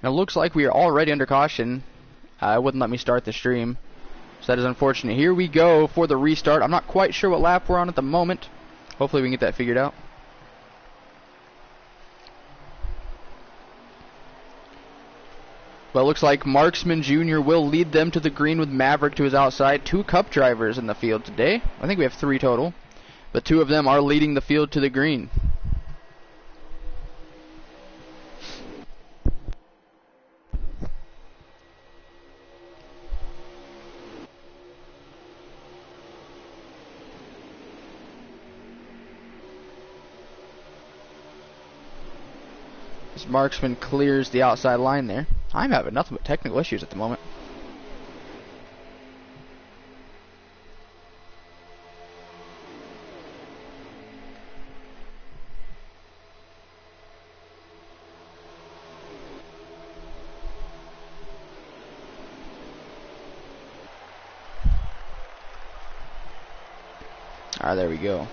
And it looks like we are already under caution. It wouldn't let me start the stream, so that is unfortunate. Here we go for the restart. I'm not quite sure what lap we're on at the moment. Hopefully we can get that figured out. But it looks like Marksman Jr. will lead them to the green with Maverick to his outside. 2 Cup drivers in the field today. I think we have 3 total, but 2 of them are leading the field to the green. As Marksman clears the outside line there. I'm having nothing but technical issues at the moment. Alright, there we go.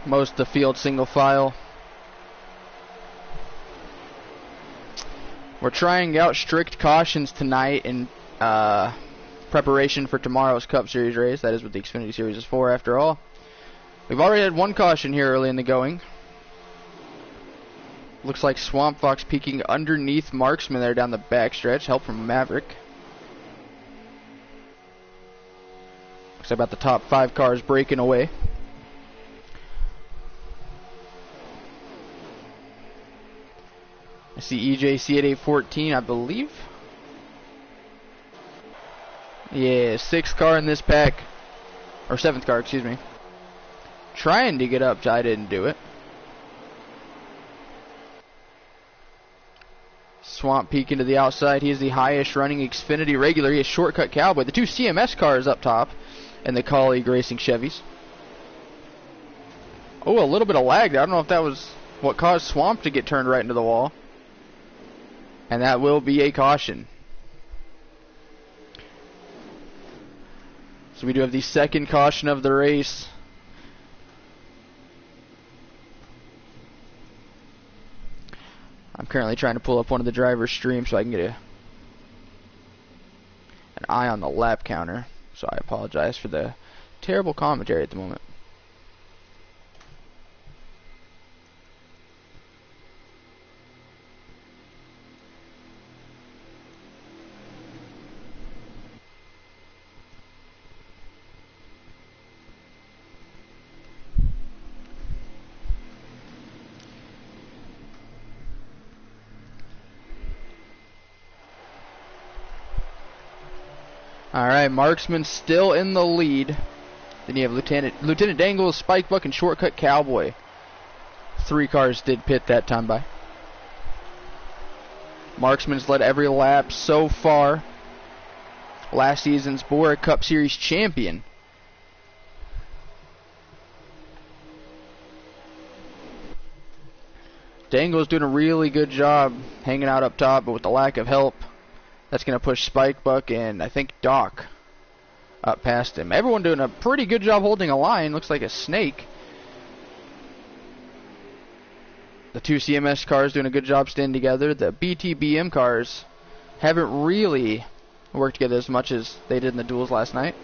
Most of the field single file. We're trying out strict cautions tonight in preparation for tomorrow's Cup Series race. That is what the Xfinity Series is for, after all. We've already had 1 caution here early in the going. Looks like Swamp Fox peeking underneath Marksman there down the backstretch. Help from Maverick. Looks like about the top 5 cars breaking away. I see EJC at 814, I believe. Yeah, 6th car in this pack. Or 7th car, excuse me. Trying to get up, I didn't do it. Swamp peek into the outside. He is the highest running Xfinity regular. He is Shortcut Cowboy. The 2 CMS cars up top. And the colleague racing Chevys. Oh, a little bit of lag there. I don't know if that was what caused Swamp to get turned right into the wall. And that will be a caution. So we do have the 2nd caution of the race. I'm currently trying to pull up one of the driver's streams so I can get an eye on the lap counter. So I apologize for the terrible commentary at the moment. Alright, Marksman still in the lead. Then you have Lieutenant Dangle, Spike Buck, and Shortcut Cowboy. 3 cars did pit that time by. Marksman's led every lap so far. Last season's BORA Cup Series champion. Dangle's doing a really good job hanging out up top, but with the lack of help, that's going to push Spike Buck and I think Doc up past him. Everyone doing a pretty good job holding a line. Looks like a snake. The 2 CMS cars doing a good job staying together. The BTBM cars haven't really worked together as much as they did in the duels last night.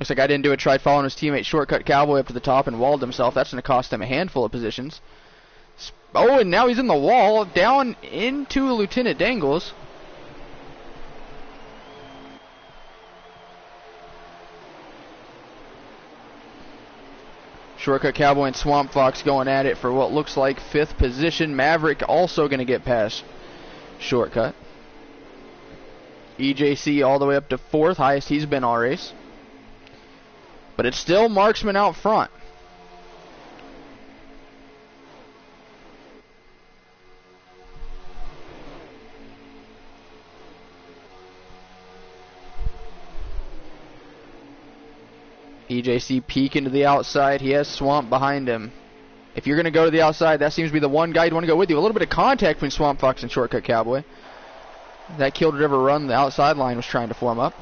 Looks like I didn't do it. Tried following his teammate Shortcut Cowboy up to the top and walled himself. That's going to cost him a handful of positions. Oh, and now he's in the wall, down into Lieutenant Dangles. Shortcut Cowboy and Swamp Fox going at it for what looks like 5th position. Maverick also going to get past Shortcut. EJC all the way up to 4th, highest he's been all race. But it's still Marksman out front. EJC peek into the outside. He has Swamp behind him. If you're going to go to the outside, that seems to be the one guy you'd want to go with you. A little bit of contact between Swamp Fox and Shortcut Cowboy. That killed whatever run the outside line was trying to form up.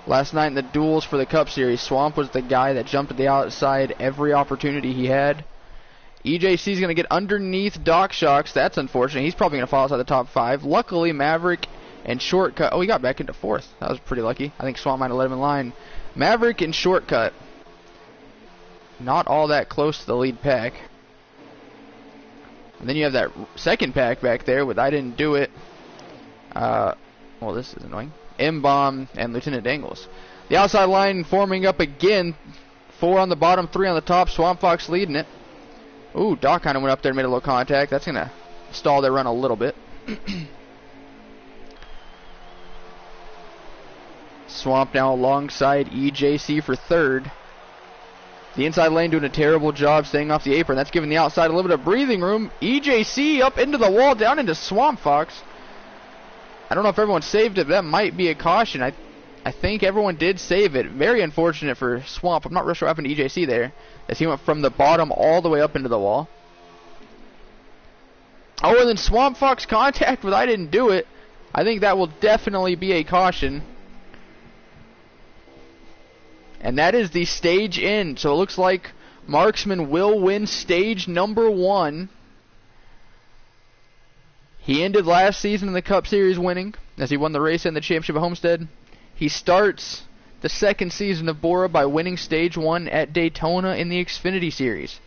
Last night in the duels for the Cup Series, Swamp was the guy that jumped to the outside every opportunity he had. EJC's going to get underneath Doc Shocks. That's unfortunate. He's probably going to fall outside the top 5. Luckily, Maverick and Shortcut. Oh, he got back into 4th. That was pretty lucky. I think Swamp might have let him in line. Maverick and Shortcut. Not all that close to the lead pack. And then you have that second pack back there with I Didn't Do It. Well, this is annoying. M-Bomb and Lieutenant Dangles. The outside line forming up again. 4 on the bottom, 3 on the top. Swamp Fox leading it. Ooh, Doc kind of went up there and made a little contact. That's going to stall their run a little bit. Swamp now alongside EJC for 3rd. The inside lane doing a terrible job staying off the apron. That's giving the outside a little bit of breathing room. EJC up into the wall, down into Swamp Fox. I don't know if everyone saved it, but that might be a caution. I think everyone did save it. Very unfortunate for Swamp. I'm not real sure what happened to EJC there, as he went from the bottom all the way up into the wall. Oh, and then Swamp Fox contact with I Didn't Do It. I think that will definitely be a caution. And that is the stage end. So it looks like Marksman will win stage number 1. He ended last season in the Cup Series winning, as he won the race and the championship at Homestead. He starts the 2nd season of BORA by winning stage 1 at Daytona in the Xfinity Series.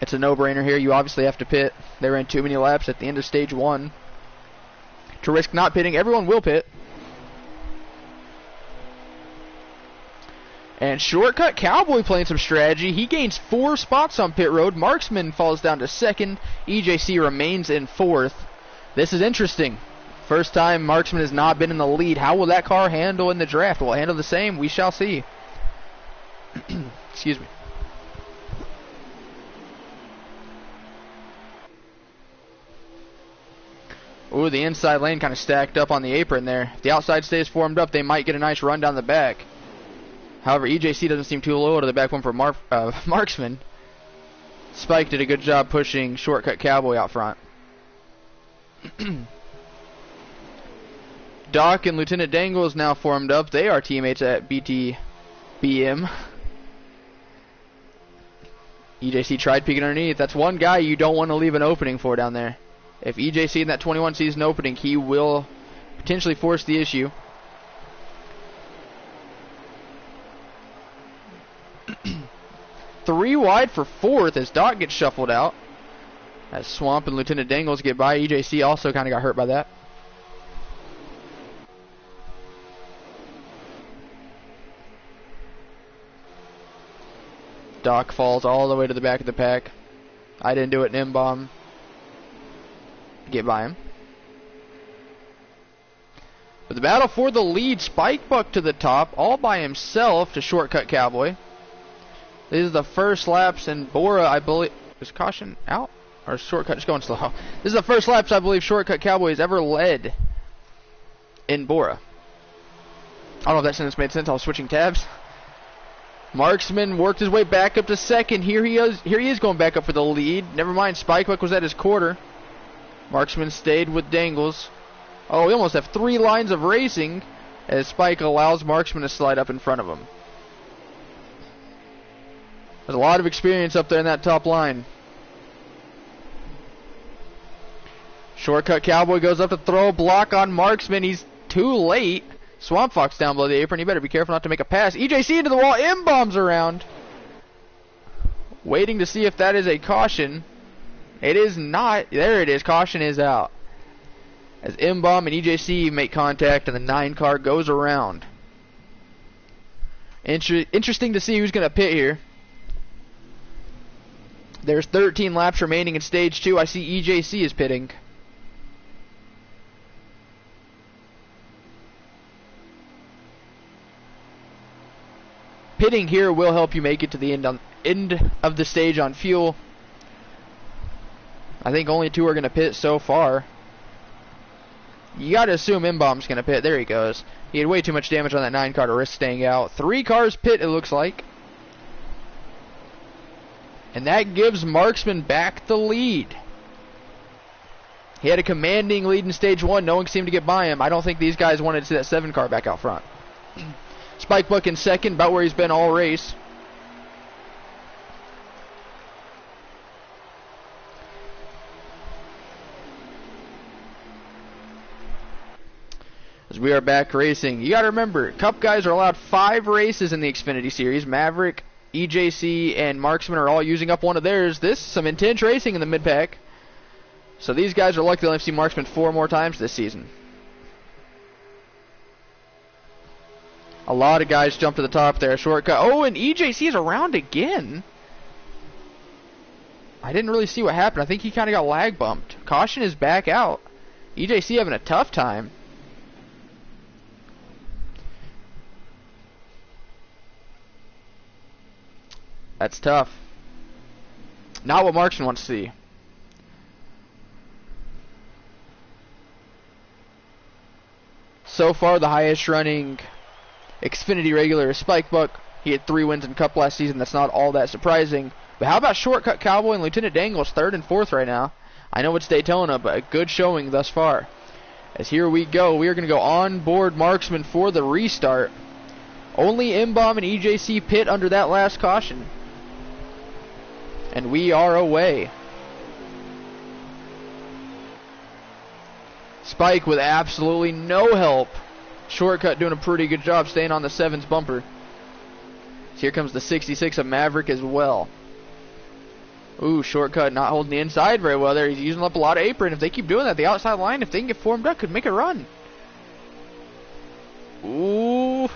It's a no-brainer here. You obviously have to pit. They ran too many laps at the end of stage 1 to risk not pitting. Everyone will pit. And Shortcut Cowboy playing some strategy. He gains 4 spots on pit road. Marksman falls down to 2nd. EJC remains in 4th. This is interesting. First time Marksman has not been in the lead. How will that car handle in the draft? Will it handle the same? We shall see. Excuse me. Ooh, the inside lane kind of stacked up on the apron there. If the outside stays formed up, they might get a nice run down the back. However, EJC doesn't seem too low to the back one for Marksman. Spike did a good job pushing Shortcut Cowboy out front. Doc and Lieutenant Dangle is now formed up. They are teammates at BTBM. EJC tried peeking underneath. That's one guy you don't want to leave an opening for down there. If EJC in that 21 sees an opening, he will potentially force the issue. Three wide for 4th as Doc gets shuffled out. As Swamp and Lieutenant Dangles get by. EJC also kind of got hurt by that. Doc falls all the way to the back of the pack. I Didn't Do It, and M-Bomb get by him. But the battle for the lead, Spike Buck to the top, all by himself to Shortcut Cowboy. This is the first laps in BORA, I believe. Is caution out? Or is Shortcut just going slow? This is the first laps I believe Shortcut Cowboy has ever led in BORA. I don't know if that sentence made sense. I was switching tabs. Marksman worked his way back up to 2nd. Here he is going back up for the lead. Never mind, Spike Buck was at his quarter. Marksman stayed with Dangles. Oh, we almost have 3 lines of racing as Spike allows Marksman to slide up in front of him. There's a lot of experience up there in that top line. Shortcut Cowboy goes up to throw a block on Marksman. He's too late. Swamp Fox down below the apron. He better be careful not to make a pass. EJC into the wall. M-Bombs around. Waiting to see if that is a caution. It is not. There it is. Caution is out. As M-Bomb and EJC make contact and the 9 car goes around. Interesting to see who's going to pit here. There's 13 laps remaining in stage 2. I see EJC is pitting. Pitting here will help you make it to the end of the stage on fuel. I think only 2 are going to pit so far. You got to assume M-Bomb's going to pit. There he goes. He had way too much damage on that 9 car to risk staying out. 3 cars pit, it looks like. And that gives Marksman back the lead. He had a commanding lead in stage 1. No one seemed to get by him. I don't think these guys wanted to see that 7 car back out front. Spike Buck in second, about where he's been all race. As we are back racing. You got to remember, Cup guys are allowed 5 races in the Xfinity Series. Maverick, EJC, and Marksman are all using up one of theirs. This is some intense racing in the mid-pack. So these guys are lucky they'll only see Marksman 4 more times this season. A lot of guys jump to the top there. Shortcut. Oh, and EJC is around again. I didn't really see what happened. I think he kind of got lag bumped. Caution is back out. EJC having a tough time. That's tough. Not what Marksman wants to see. So far, the highest running Xfinity regular is Spike Buck. He had 3 wins in Cup last season. That's not all that surprising. But how about Shortcut Cowboy and Lieutenant Dangles, 3rd and 4th right now? I know it's Daytona, but a good showing thus far. As here we go. We are going to go on board Marksman for the restart. Only M-Bomb and EJC pit under that last caution. And we are away. Spike with absolutely no help. Shortcut doing a pretty good job staying on the 7's bumper. So here comes the 66 of Maverick as well. Ooh, Shortcut not holding the inside very well there. He's using up a lot of apron. If they keep doing that, the outside line, if they can get formed up, could make a run. Ooh.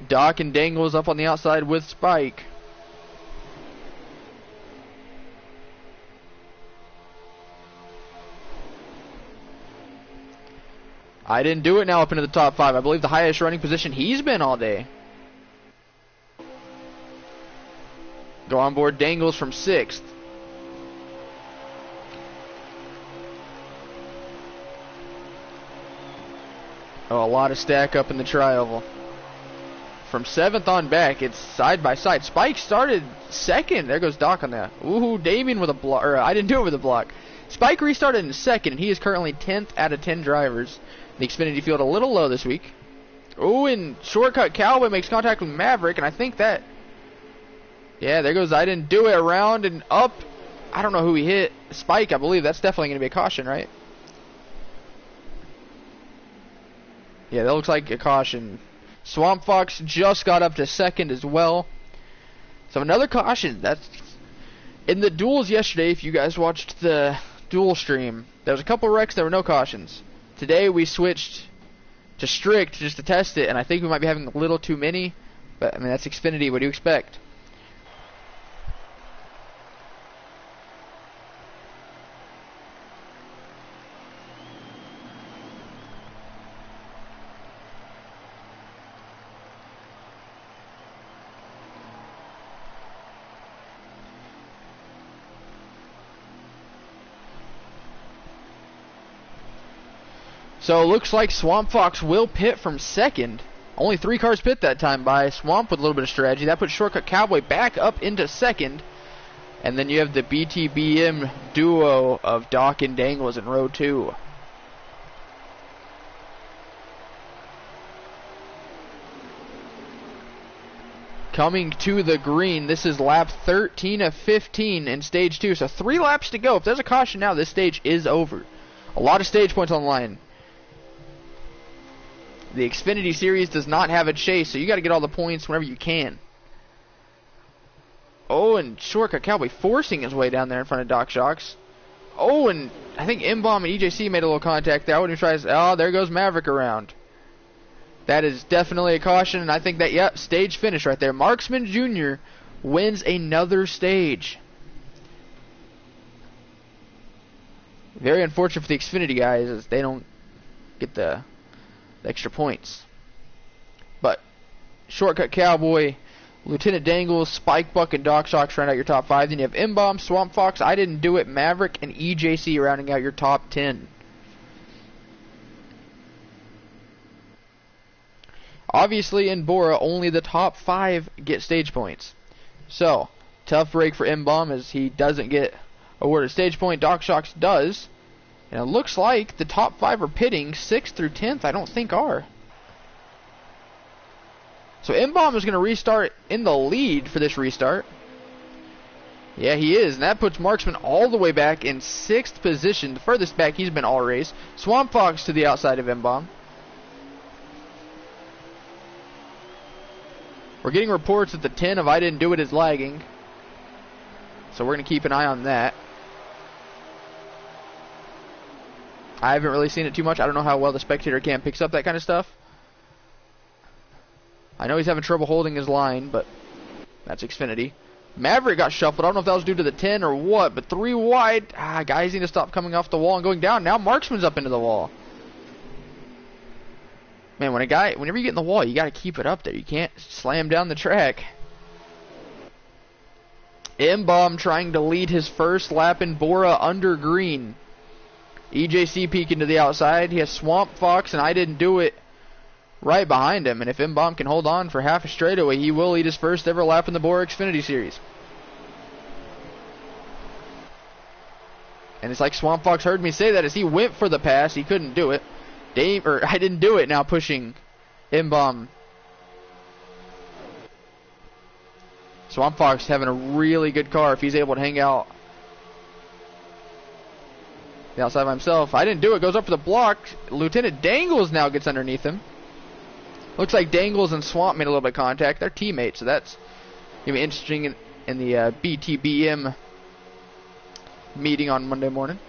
Doc and Dangles up on the outside with Spike. I didn't do it now up into the top 5. I believe the highest running position he's been all day. Go on board Dangles from 6th. Oh, a lot of stack up in the tri-oval. From 7th on back, it's side by side. Spike started 2nd. There goes Doc on that. Ooh, Damien with a block. Or I didn't do it with a block. Spike restarted in 2nd, and he is currently 10th out of 10 drivers. The Xfinity field a little low this week. Ooh, and Shortcut Cowboy makes contact with Maverick, and I think that... Yeah, there goes I didn't do it. Around and up. I don't know who he hit. Spike, I believe. That's definitely going to be a caution, right? Yeah, that looks like a caution. Swamp Fox just got up to 2nd as well. So another caution. That's in the duels yesterday. If you guys watched the duel stream, there was a couple wrecks. There were no cautions. Today we switched to strict just to test it, and I think we might be having a little too many. But I mean, that's Xfinity. What do you expect? So it looks like Swamp Fox will pit from 2nd. Only 3 cars pit that time by Swamp with a little bit of strategy. That puts Shortcut Cowboy back up into 2nd. And then you have the BTBM duo of Doc and Dangles in row 2. Coming to the green, this is lap 13 of 15 in stage 2. So 3 laps to go. If there's a caution now, this stage is over. A lot of stage points on the line. The Xfinity Series does not have a chase, so you got to get all the points whenever you can. Oh, and Shortcut Cowboy forcing his way down there in front of Doc Shocks. Oh, and I think M-Bomb and EJC made a little contact there. I wouldn't try. Oh, there goes Maverick around. That is definitely a caution, and I think that, yep, stage finish right there. Marksman Jr. wins another stage. Very unfortunate for the Xfinity guys as they don't get the extra points. But Shortcut Cowboy Lieutenant Dangles, Spike Buck, and Doc Shocks round out your top 5. Then you have M-Bomb, Swamp Fox, I Didn't Do It, Maverick, and EJC rounding out your top 10. Obviously, in BORA, only the top 5 get stage points. So, tough break for M-Bomb as he doesn't get awarded stage point. Doc Shocks does. And it looks like the top 5 are pitting. 6th through 10th, I don't think are. So M-Bomb is going to restart in the lead for this restart. Yeah, he is. And that puts Marksman all the way back in 6th position. The furthest back he's been all race. Swamp Fox to the outside of M-Bomb. We're getting reports that the 10 of I Didn't Do It is lagging. So we're going to keep an eye on that. I haven't really seen it too much. I don't know how well the spectator cam picks up that kind of stuff. I know he's having trouble holding his line, but that's Xfinity. Maverick got shuffled. I don't know if that was due to the 10 or what, but 3 wide. Guys need to stop coming off the wall and going down. Now Marksman's up into the wall. Man, whenever you get in the wall, you got to keep it up there. You can't slam down the track. M-Bomb trying to lead his first lap in BORA under green. EJC peeking to the outside. He has Swamp Fox and I Didn't Do It right behind him. And if M-Bomb can hold on for half a straightaway, he will lead his first ever lap in the BORA Xfinity Series. And it's like Swamp Fox heard me say that as he went for the pass. He couldn't do it. I Didn't Do It now pushing M-Bomb. Swamp Fox having a really good car if he's able to hang out the outside by himself. I Didn't Do It goes up for the block. Lieutenant Dangles now gets underneath him. Looks like Dangles and Swamp made a little bit of contact. They're teammates, so that's going to be interesting in the BTBM meeting on Monday morning.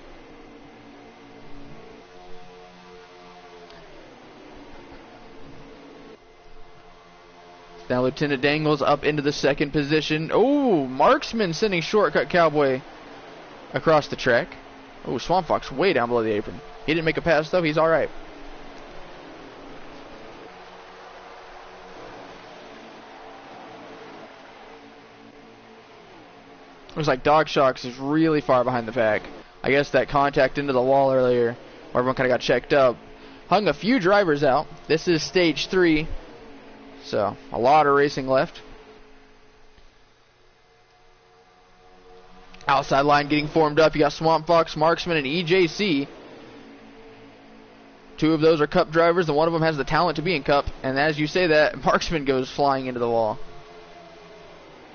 Now Lieutenant Dangles up into the 2nd position. Oh, Marksman sending Shortcut Cowboy across the track. Oh, Swamp Fox way down below the apron. He didn't make a pass though. He's all right. Looks like Dog Shocks is really far behind the pack. I guess that contact into the wall earlier, where everyone kind of got checked up, hung a few drivers out. This is stage 3. So, a lot of racing left. Outside line getting formed up. You got Swamp Fox, Marksman, and EJC. 2 of those are Cup drivers, and one of them has the talent to be in Cup. And as you say that, Marksman goes flying into the wall.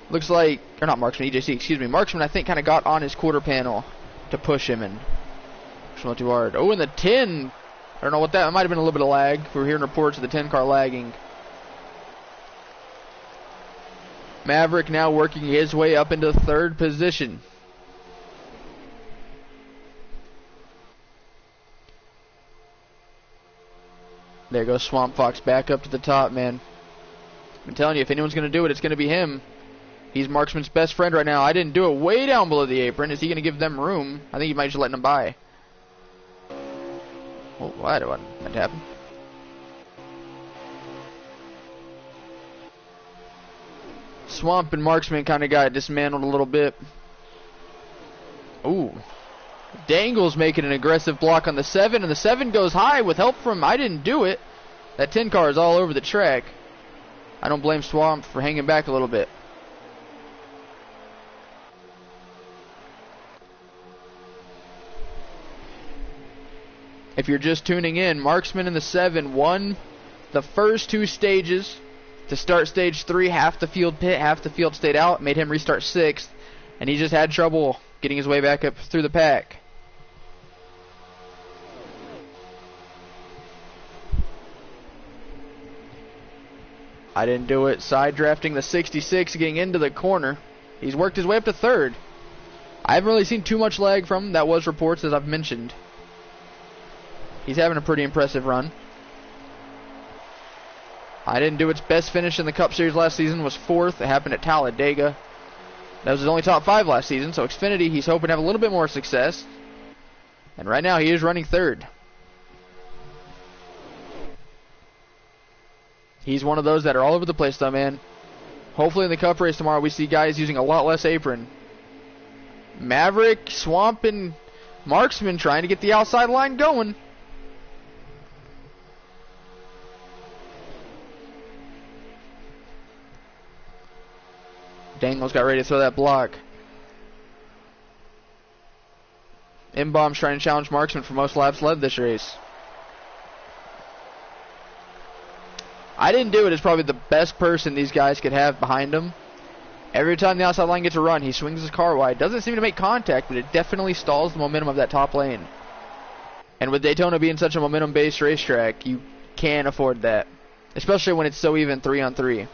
Looks like, or not Marksman, EJC, excuse me. Marksman, I think, kind of got on his quarter panel to push him and push him not too hard. Oh, and the 10. I don't know what that might have been a little bit of lag. We're hearing reports of the 10 car lagging. Maverick now working his way up into 3rd position. There goes Swamp Fox back up to the top, man. I'm telling you, if anyone's going to do it, it's going to be him. He's Marksman's best friend right now. I Didn't Do It way down below the apron. Is he going to give them room? I think he might just let them by. Oh, why did that happen? Swamp and Marksman kind of got dismantled a little bit. Ooh. Dangles making an aggressive block on the 7, and the 7 goes high with help from I Didn't Do It. That 10 car is all over the track. I don't blame Swamp for hanging back a little bit. If you're just tuning in, Marksman and the 7 won the first 2 stages. To start stage 3, half the field pit, half the field stayed out, made him restart 6th, and he just had trouble getting his way back up through the pack. I Didn't Do It, side drafting the 66, getting into the corner. He's worked his way up to 3rd. I haven't really seen too much lag from him. That was reports, as I've mentioned. He's having a pretty impressive run. I Didn't Do Its best finish in the Cup Series last season was 4th. It happened at Talladega. That was his only top 5 last season, so Xfinity, he's hoping to have a little bit more success. And right now, he is running 3rd. He's one of those that are all over the place, though, man. Hopefully in the Cup race tomorrow we see guys using a lot less apron. Maverick, Swamp, and Marksman trying to get the outside line going. Dangle's got ready to throw that block. M-Bomb's trying to challenge Marksman for most laps led this race. I Didn't Do It is probably the best person these guys could have behind them. Every time the outside line gets a run, he swings his car wide. Doesn't seem to make contact, but it definitely stalls the momentum of that top lane. And with Daytona being such a momentum-based racetrack, you can't afford that. Especially when it's so even 3-on-3.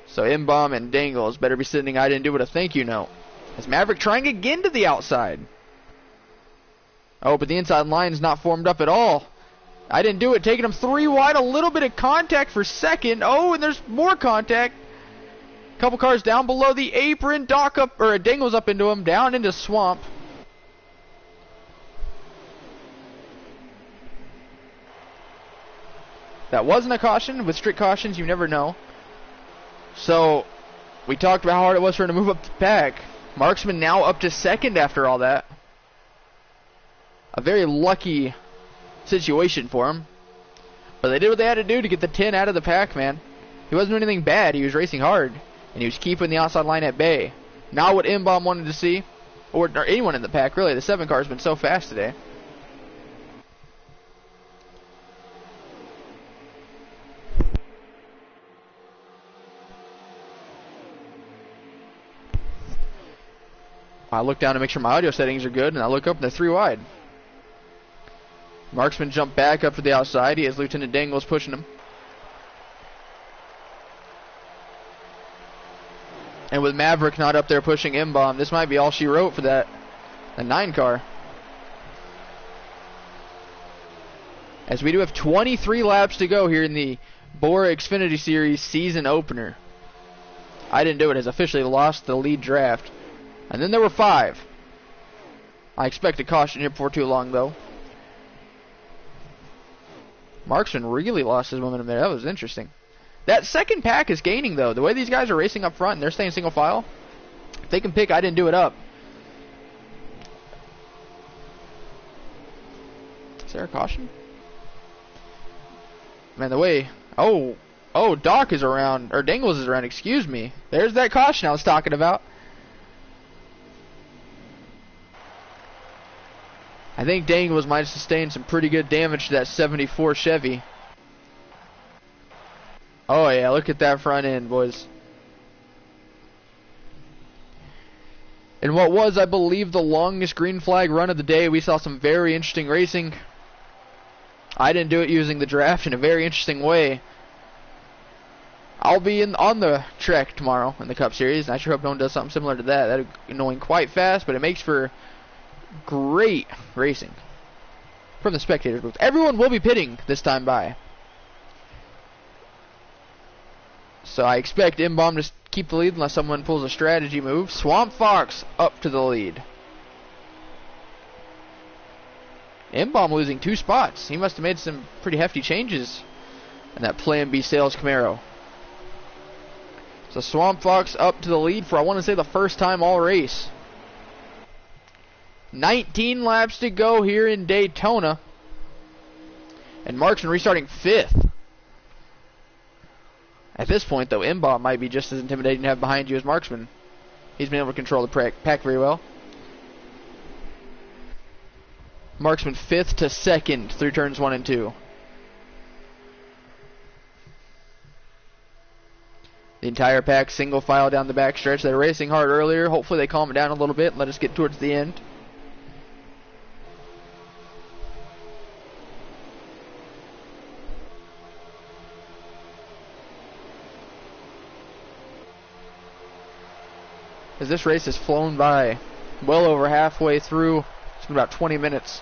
So M-Bomb and Dangles better be sending I Didn't Do It a thank you note. As Maverick trying again to the outside. Oh, but the inside line is not formed up at all. I Didn't Do It, taking him 3 wide, a little bit of contact for second. Oh, and there's more contact. Couple cars down below the apron. Dangles up into him, down into Swamp. That wasn't a caution. With strict cautions, you never know. So, we talked about how hard it was for him to move up the pack. Marksman now up to second after all that. A very lucky situation for him. But they did what they had to do to get the 10 out of the pack, man. He wasn't doing anything bad. He was racing hard. And he was keeping the outside line at bay. Not what M-Bomb wanted to see. Or anyone in the pack, really. The 7 car has been so fast today. I look down to make sure my audio settings are good, and I look up and they're 3 wide. Marksman jumped back up to the outside. He has Lieutenant Dangles pushing him. And with Maverick not up there pushing M-Bomb, this might be all she wrote for that 9 car. As we do have 23 laps to go here in the BORA Xfinity Series season opener. I Didn't Do It has officially lost the lead draft. And then there were 5. I expect a caution here before too long, though. Marksman really lost his momentum there. That was interesting. That second pack is gaining, though. The way these guys are racing up front and they're staying single file, if they can pick I Didn't Do It up. Is there a caution? Man, the way... Oh, Doc is around, or Dangles is around, excuse me. There's that caution I was talking about. I think Dangles might have sustained some pretty good damage to that 74 Chevy. Oh yeah, look at that front end, boys. In what was, I believe, the longest green flag run of the day, we saw some very interesting racing. I Didn't Do It using the draft in a very interesting way. I'll be on the Trek tomorrow in the Cup Series, and I sure hope no one does something similar to that. That'd be going quite fast, but it makes for great racing from the spectators booth. Everyone will be pitting this time by. So I expect M-Bomb to keep the lead unless someone pulls a strategy move. Swamp Fox up to the lead. M-Bomb losing 2 spots. He must have made some pretty hefty changes in that Plan B Sales Camaro. So Swamp Fox up to the lead for, I want to say, the first time all race. 19 laps to go here in Daytona. And Marksman restarting 5th. At this point, though, M-Bomb might be just as intimidating to have behind you as Marksman. He's been able to control the pack very well. Marksman 5th to 2nd through turns 1 and 2. The entire pack single file down the back stretch. They were racing hard earlier. Hopefully they calm it down a little bit and let us get towards the end. As this race has flown by well over halfway through. It's been about 20 minutes.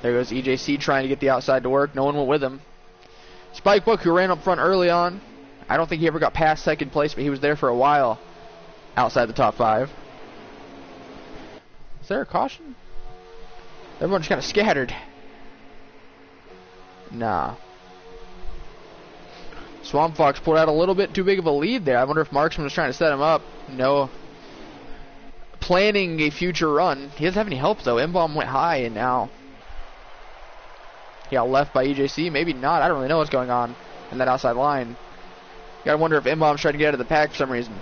There goes EJC trying to get the outside to work. No one went with him. Spikebook, who ran up front early on. I don't think he ever got past 2nd place, but he was there for a while outside the top 5. Is there a caution? Everyone just kind of scattered. Nah. Swamp Fox pulled out a little bit too big of a lead there. I wonder if Marksman was trying to set him up. No. Planning a future run. He doesn't have any help though. M-Bomb went high and now he got left by EJC. Maybe not. I don't really know what's going on in that outside line. You gotta wonder if M-Bomb's trying to get out of the pack for some reason.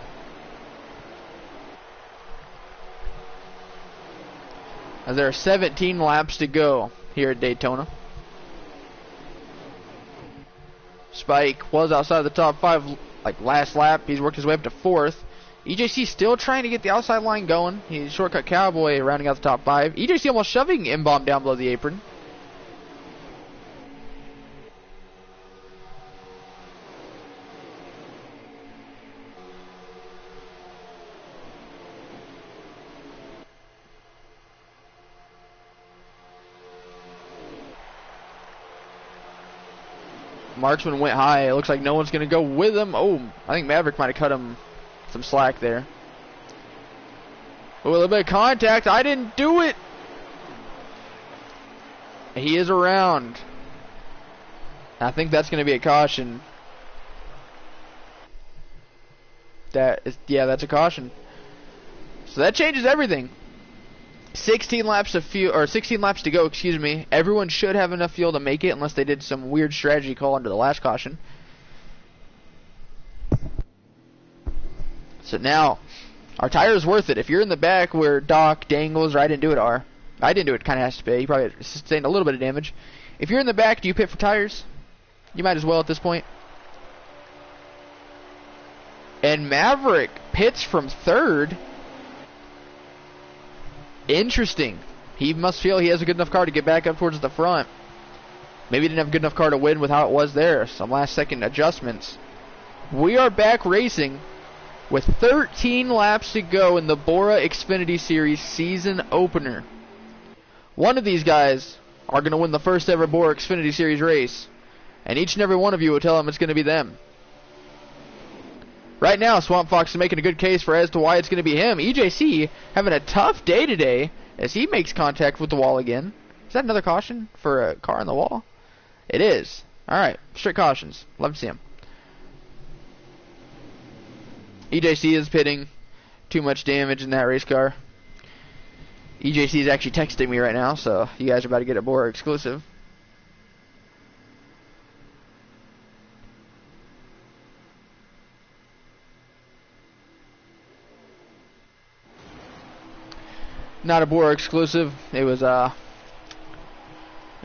As there are 17 laps to go here at Daytona. Spike was outside of the top 5 like last lap. He's worked his way up to 4th. EJC still trying to get the outside line going. He's Shortcut Cowboy rounding out the top 5. EJC almost shoving M-Bomb down below the apron. Marksman went high. It looks like no one's going to go with him. Oh, I think Maverick might have cut him some slack there. Oh, a little bit of contact. I didn't do it. He is around. I think that's going to be a caution. Yeah, that's a caution. So that changes everything. 16 laps to go, excuse me. Everyone should have enough fuel to make it unless they did some weird strategy call under the last caution. So now, our tire is worth it. If you're in the back where Doc, Dangles, or I didn't do it kind of has to be. He probably sustained a little bit of damage. If you're in the back, do you pit for tires? You might as well at this point. And Maverick pits from 3rd. Interesting. He must feel he has a good enough car to get back up towards the front. Maybe he didn't have a good enough car to win with how it was there. Some last second adjustments. We are back racing with 13 laps to go in the BORA Xfinity Series season opener. One of these guys are going to win the first ever BORA Xfinity Series race. And each and every one of you will tell them it's going to be them. Right now, Swamp Fox is making a good case as to why it's going to be him. EJC having a tough day today as he makes contact with the wall again. Is that another caution for a car on the wall? It is. Alright, strict cautions. Love to see him. EJC is pitting. Too much damage in that race car. EJC is actually texting me right now, so you guys are about to get a BORA exclusive. Not a BORA exclusive. It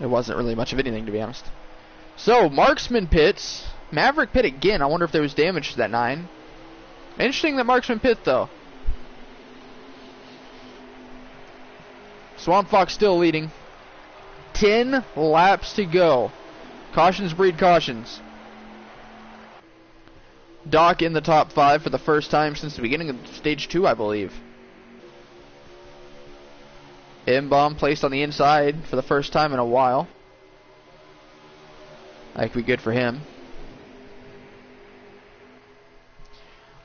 wasn't really much of anything, to be honest. So, Marksman pits. Maverick pit again. I wonder if there was damage to that 9. Interesting that Marksman pit, though. Swamp Fox still leading. 10 laps to go. Cautions breed cautions. Doc in the top 5 for the first time since the beginning of stage 2, I believe. M-Bomb placed on the inside for the first time in a while. That could be good for him.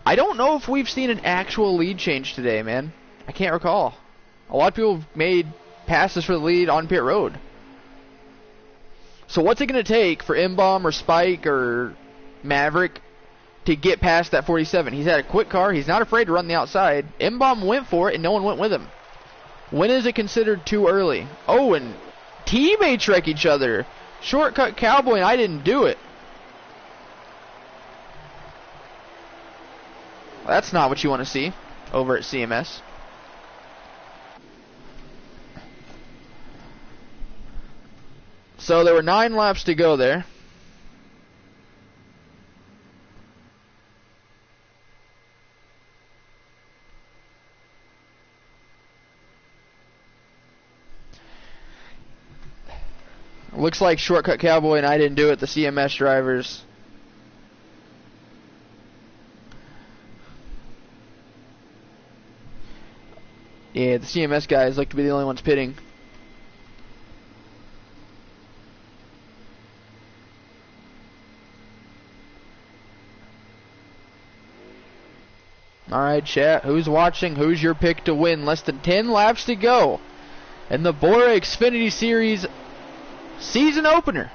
I don't know if we've seen an actual lead change today, man. I can't recall. A lot of people have made passes for the lead on pit road. So what's it going to take for M-Bomb or Spike or Maverick to get past that 47? He's had a quick car. He's not afraid to run the outside. M-Bomb went for it and no one went with him. When is it considered too early? Oh, and teammates wreck each other. Shortcut Cowboy and I didn't do it. Well, that's not what you want to see over at CMS. So there were 9 laps to go there. Looks like Shortcut Cowboy and I didn't do it, the CMS drivers. Yeah, the CMS guys look to be the only ones pitting. Alright, chat, who's watching? Who's your pick to win? Less than 10 laps to go in the BORA Xfinity Series season opener.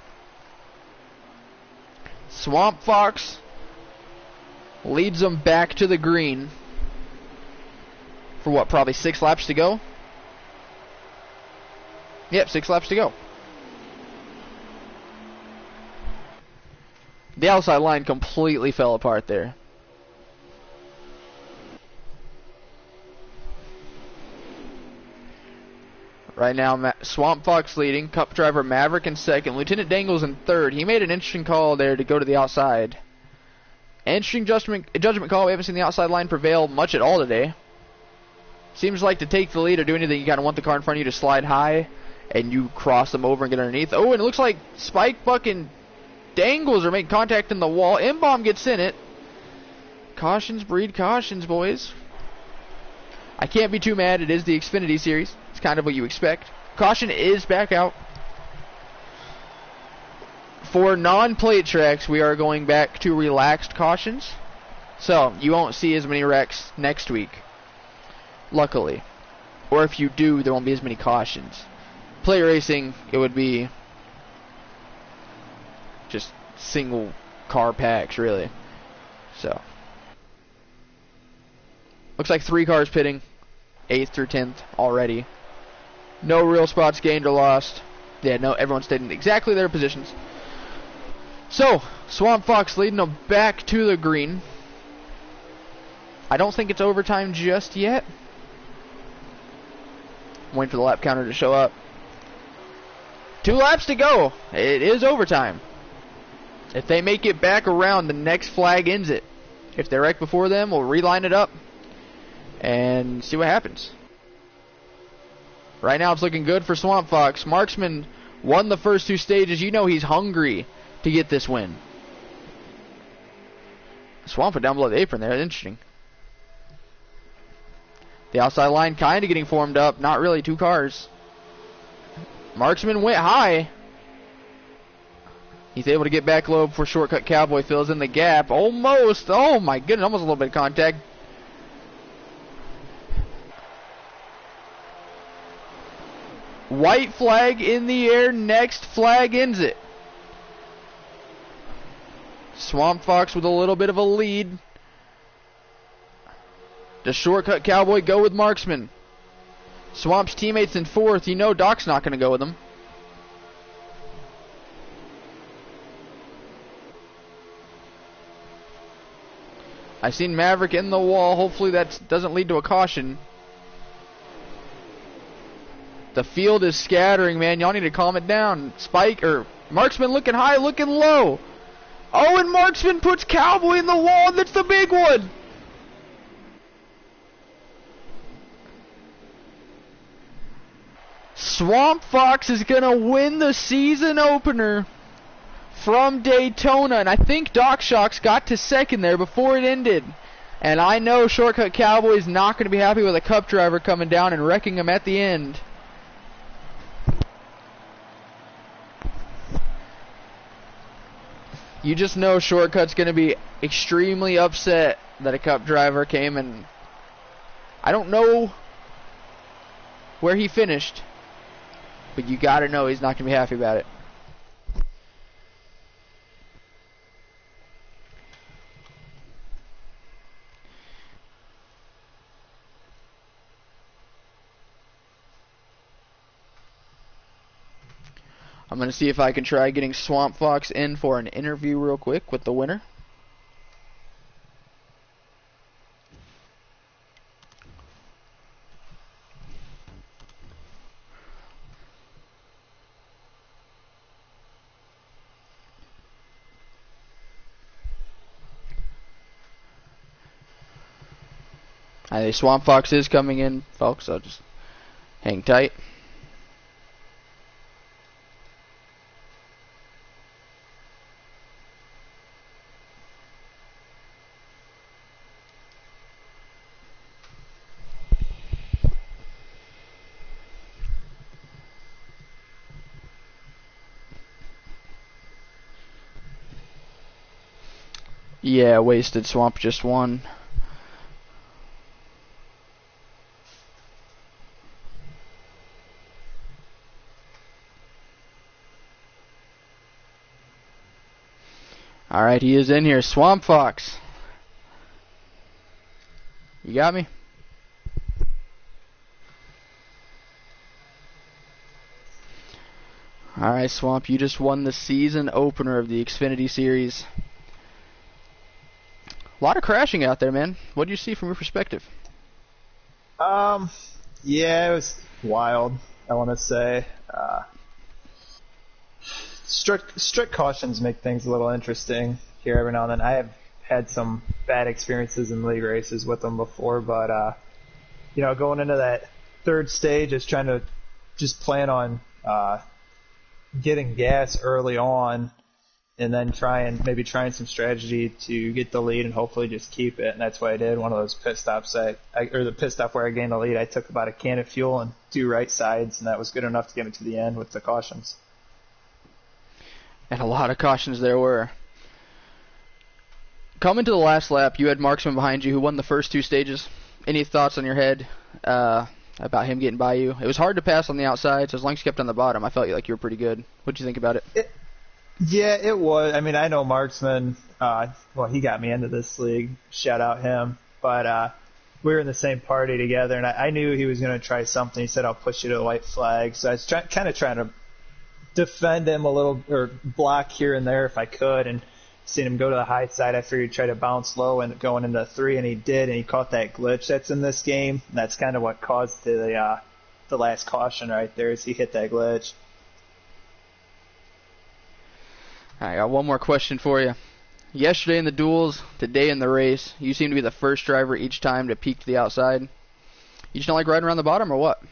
Swamp Fox leads them back to the green for what, probably 6 laps to go? Yep, 6 laps to go. The outside line completely fell apart there. Right now, Swamp Fox leading, Cup driver Maverick in second, Lieutenant Dangles in third. He made an interesting call there to go to the outside. Interesting judgment call. We haven't seen the outside line prevail much at all today. Seems like to take the lead or do anything, you kind of want the car in front of you to slide high, and you cross them over and get underneath. Oh, and it looks like Spike, Buck, and Dangles are making contact in the wall. M-Bomb gets in it. Cautions breed cautions, boys. I can't be too mad. It is the Xfinity Series. It's kind of what you expect. Caution is back out. For non-plate tracks, we are going back to relaxed cautions. So, you won't see as many wrecks next week. Luckily. Or if you do, there won't be as many cautions. Plate racing, it would be just single car packs, really. So. Looks like 3 cars pitting. 8th through 10th already. No real spots gained or lost. Yeah, no, everyone stayed in exactly their positions. So, Swamp Fox leading them back to the green. I don't think it's overtime just yet. I'm waiting for the lap counter to show up. 2 laps to go. It is overtime. If they make it back around, the next flag ends it. If they wreck before them, we'll reline it up and see what happens. Right now it's looking good for Swamp Fox. Marksman won the first 2 stages. You know he's hungry to get this win. Swamp went down below the apron there. Interesting. The outside line kind of getting formed up. Not really 2 cars. Marksman went high. He's able to get back low before Shortcut Cowboy fills in the gap. Almost. Oh my goodness. Almost a little bit of contact. White flag in the air. Next flag ends it. Swamp Fox with a little bit of a lead. Does Shortcut Cowboy go with Marksman? Swamp's teammates in 4th. You know Doc's not going to go with him. I've seen Maverick in the wall. Hopefully that doesn't lead to a caution. The field is scattering, man. Y'all need to calm it down. Marksman looking high, looking low. Oh, and Marksman puts Cowboy in the wall. That's the big one. Swamp Fox is going to win the season opener from Daytona. And I think Doc Shocks got to second there before it ended. And I know Shortcut Cowboy is not going to be happy with a Cup driver coming down and wrecking him at the end. You just know Shortcut's going to be extremely upset that a Cup driver came, and I don't know where he finished, but you got to know he's not going to be happy about it. I'm going to see if I can try getting Swamp Fox in for an interview real quick with the winner. I think Swamp Fox is coming in, folks, so just hang tight. Yeah, wasted. Swamp just won. All right, he is in here. Swamp Fox. You got me? All right, Swamp, you just won the season opener of the Xfinity Series. A lot of crashing out there, man. What do you see from your perspective? Yeah, it was wild, I want to say. Strict cautions make things a little interesting here every now and then. I have had some bad experiences in league races with them before, but going into that third stage is trying to just plan on getting gas early on, and then trying some strategy to get the lead and hopefully just keep it. And that's what I did. One of those pit stops, or the pit stop where I gained the lead, I took about a can of fuel and 2 right sides, and that was good enough to get me to the end with the cautions. And a lot of cautions there were. Coming to the last lap, you had Marksman behind you who won the first 2 stages. Any thoughts on your head about him getting by you? It was hard to pass on the outside, so as long as you kept on the bottom, I felt like you were pretty good. What did you think about it? Yeah, it was. I mean, I know Marksman. He got me into this league. Shout out him. But we were in the same party together, and I knew he was going to try something. He said, "I'll push you to the white flag." So I was kind of trying to defend him a little, or block here and there if I could. And seeing him go to the high side, I figured he'd try to bounce low and going into 3, and he did. And he caught that glitch that's in this game. And that's kind of what caused the last caution right there, is he hit that glitch. I got one more question for you. Yesterday in the duels, today in the race, you seem to be the first driver each time to peek to the outside. You just don't like riding around the bottom, or what?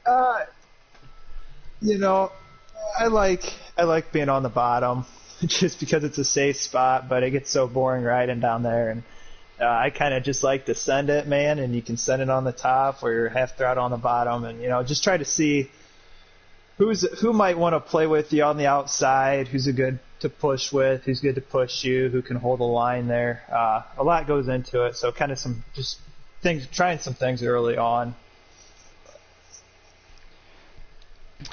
I like being on the bottom just because it's a safe spot, but it gets so boring riding down there. And I kind of just like to send it, man, and you can send it on the top or you're half throttle on the bottom, and just try to see who might want to play with you on the outside, who's a good to push with, who's good to push you, who can hold a line there. A lot goes into it, so kind of trying some things early on.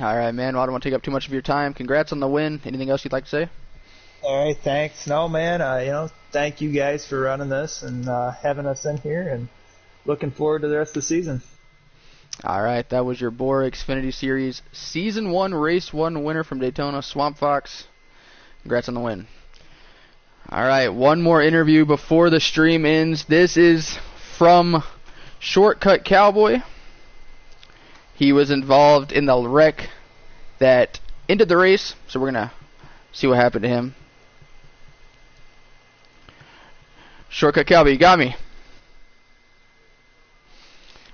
All right, man. Well, I don't want to take up too much of your time. Congrats on the win. Anything else you'd like to say? All right, thanks. No, man, thank you guys for running this and having us in here, and looking forward to the rest of the season. All right, that was your BORA Xfinity Series Season 1, Race 1 winner from Daytona, Swamp Fox. Congrats on the win. All right, one more interview before the stream ends. This is from Shortcut Cowboy. He was involved in the wreck that ended the race, so we're going to see what happened to him. Shortcut Cowboy, you got me?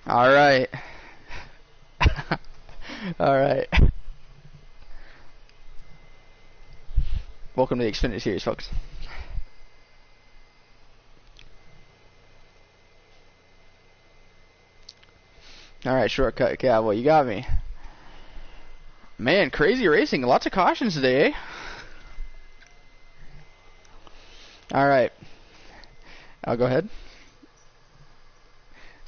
All right. All right. Welcome to the Xfinity Series, folks. All right, Shortcut Cowboy, you got me. Man, crazy racing. Lots of cautions today, eh? All right. I'll go ahead.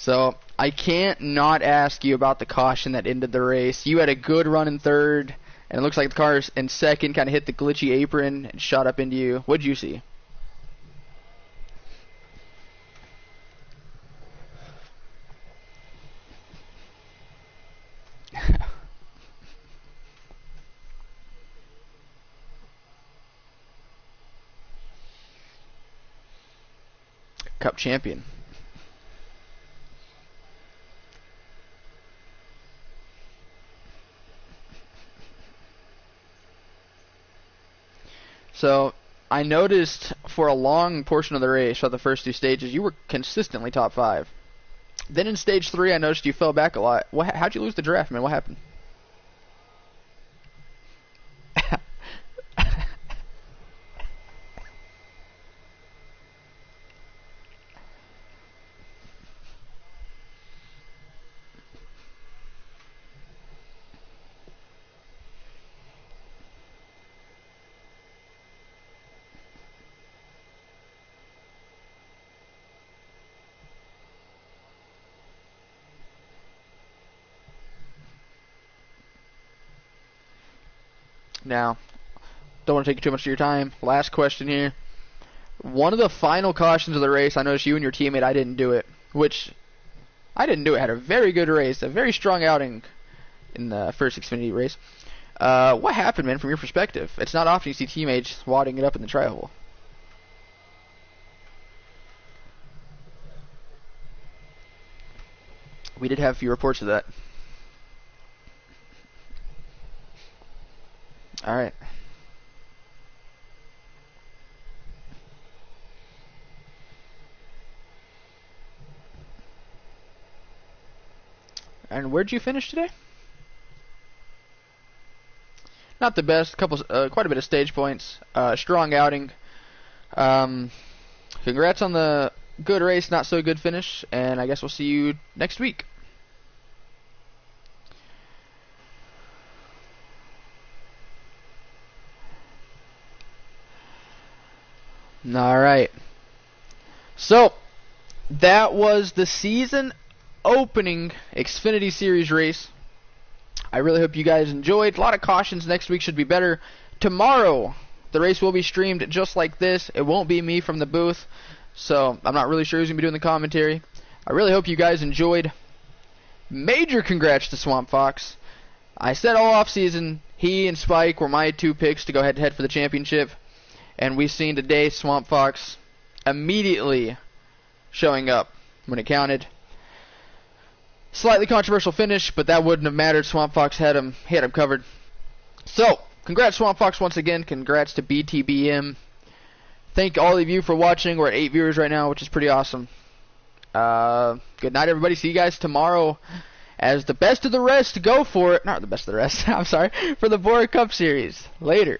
So, I can't not ask you about the caution that ended the race. You had a good run in third, and it looks like the car in second kind of hit the glitchy apron and shot up into you. What did you see? Cup champion. So, I noticed for a long portion of the race, for the first 2 stages, you were consistently top 5. Then in stage 3, I noticed you fell back a lot. How'd you lose the draft, man? What happened? Now, don't want to take too much of your time. Last question here. One of the final cautions of the race, I noticed you and your teammate, I didn't do it, which I didn't do it. Had a very good race, a very strong outing in the first Xfinity race. What happened, man, from your perspective? It's not often you see teammates wadding it up in the tri-hole. We did have a few reports of that. Alright. And where'd you finish today? Not the best. Quite a bit of stage points. Strong outing. Congrats on the good race, not so good finish, and I guess we'll see you next week. Alright. So, that was the season opening Xfinity Series race. I really hope you guys enjoyed. A lot of cautions. Next week should be better. Tomorrow, the race will be streamed just like this. It won't be me from the booth, so I'm not really sure who's going to be doing the commentary. I really hope you guys enjoyed. Major congrats to Swamp Fox. I said all off-season, he and Spike were my two picks to go head-to-head for the championship. And we've seen today Swamp Fox immediately showing up when it counted. Slightly controversial finish, but that wouldn't have mattered. Swamp Fox had him covered. So, congrats Swamp Fox once again. Congrats to BTBM. Thank all of you for watching. We're at 8 viewers right now, which is pretty awesome. Good night, everybody. See you guys tomorrow as the best of the rest. Go for it. Not the best of the rest. I'm sorry. For the BORA Cup Series. Later.